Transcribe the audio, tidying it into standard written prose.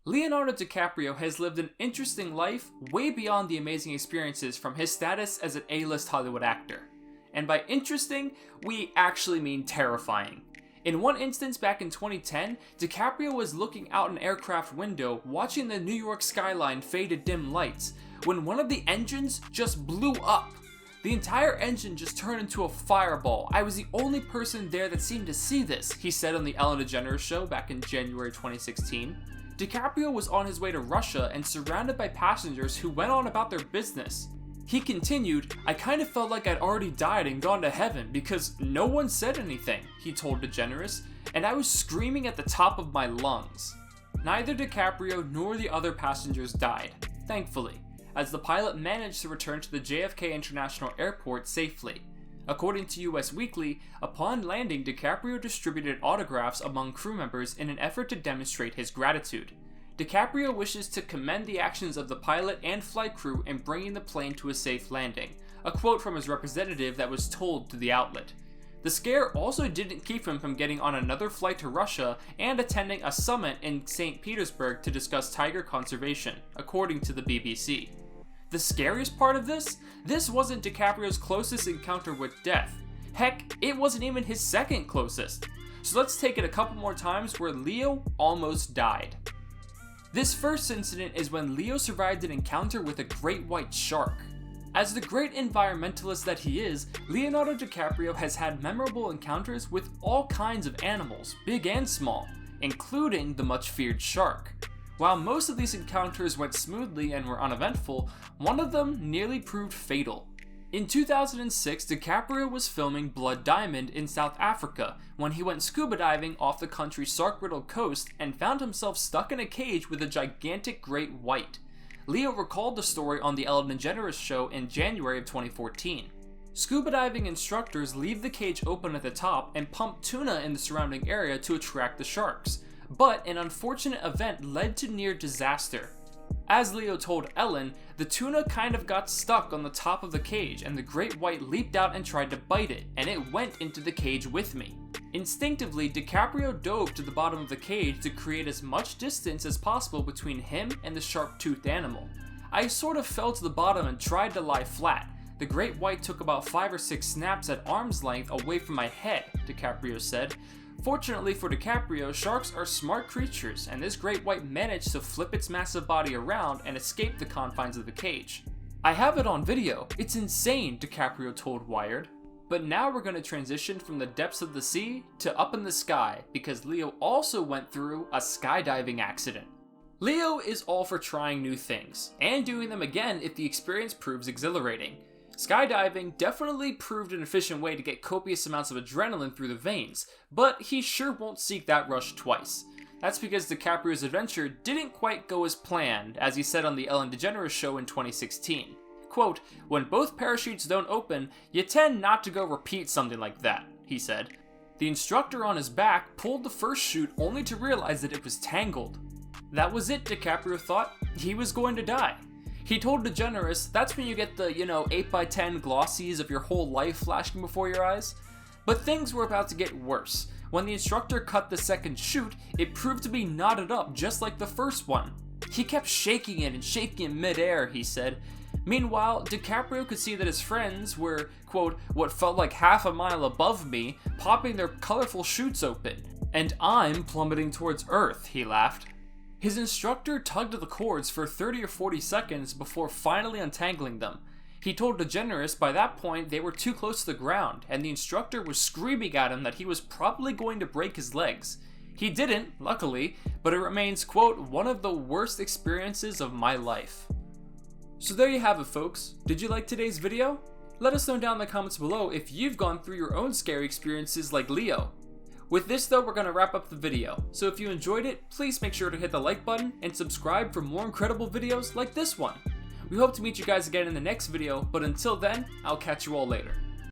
Leonardo DiCaprio has lived an interesting life way beyond the amazing experiences from his status as an A-list Hollywood actor. And by interesting, we actually mean terrifying. In one instance back in 2010, DiCaprio was looking out an aircraft window watching the New York skyline fade to dim lights when one of the engines just blew up. The entire engine just turned into a fireball. I was the only person there that seemed to see this, he said on the Ellen DeGeneres show back in January 2016. DiCaprio was on his way to Russia and surrounded by passengers who went on about their business. He continued, "I kind of felt like I'd already died and gone to heaven because no one said anything," he told DeGeneres, "and I was screaming at the top of my lungs." Neither DiCaprio nor the other passengers died, thankfully, as the pilot managed to return to the JFK International Airport safely. According to US Weekly, upon landing, DiCaprio distributed autographs among crew members in an effort to demonstrate his gratitude. DiCaprio wishes to commend the actions of the pilot and flight crew in bringing the plane to a safe landing, a quote from his representative that was told to the outlet. The scare also didn't keep him from getting on another flight to Russia and attending a summit in St. Petersburg to discuss tiger conservation, according to the BBC. The scariest part of this wasn't DiCaprio's closest encounter with death. Heck, it wasn't even his second closest. So let's take it a couple more times where Leo almost died. This first incident is when Leo survived an encounter with a great white shark. As the great environmentalist that he is, Leonardo DiCaprio has had memorable encounters with all kinds of animals, big and small, including the much feared shark. While most of these encounters went smoothly and were uneventful, one of them nearly proved fatal. In 2006, DiCaprio was filming Blood Diamond in South Africa when he went scuba diving off the country's shark-riddled coast and found himself stuck in a cage with a gigantic great white. Leo recalled the story on the Ellen DeGeneres show in January of 2014. Scuba diving instructors leave the cage open at the top and pump tuna in the surrounding area to attract the sharks, but an unfortunate event led to near disaster. As Leo told Ellen, the tuna kind of got stuck on the top of the cage and the great white leaped out and tried to bite it, and it went into the cage with me. Instinctively, DiCaprio dove to the bottom of the cage to create as much distance as possible between him and the sharp-toothed animal. I sort of fell to the bottom and tried to lie flat. The great white took about 5 or 6 snaps at arm's length away from my head, DiCaprio said. Fortunately for DiCaprio, sharks are smart creatures, and this great white managed to flip its massive body around and escape the confines of the cage. "I have it on video. It's insane," DiCaprio told Wired. But now we're going to transition from the depths of the sea to up in the sky, because Leo also went through a skydiving accident. Leo is all for trying new things, and doing them again if the experience proves exhilarating. Skydiving definitely proved an efficient way to get copious amounts of adrenaline through the veins, but he sure won't seek that rush twice. That's because DiCaprio's adventure didn't quite go as planned, as he said on the Ellen DeGeneres show in 2016. Quote, "When both parachutes don't open, you tend not to go repeat something like that," he said. The instructor on his back pulled the first chute only to realize that it was tangled. That was it, DiCaprio thought. He was going to die. He told DeGeneres that's when you get the, 8x10 glossies of your whole life flashing before your eyes. But things were about to get worse. When the instructor cut the second chute, it proved to be knotted up just like the first one. He kept shaking it and shaking it mid-air, he said. Meanwhile, DiCaprio could see that his friends were, quote, "what felt like half a mile above me, popping their colorful chutes open. And I'm plummeting towards Earth," he laughed. His instructor tugged at the cords for 30 or 40 seconds before finally untangling them. He told DeGeneres by that point they were too close to the ground, and the instructor was screaming at him that he was probably going to break his legs. He didn't, luckily, but it remains, quote, "one of the worst experiences of my life." So there you have it, folks. Did you like today's video? Let us know down in the comments below if you've gone through your own scary experiences like Leo. With this though, we're going to wrap up the video, so if you enjoyed it, please make sure to hit the like button and subscribe for more incredible videos like this one. We hope to meet you guys again in the next video, but until then, I'll catch you all later.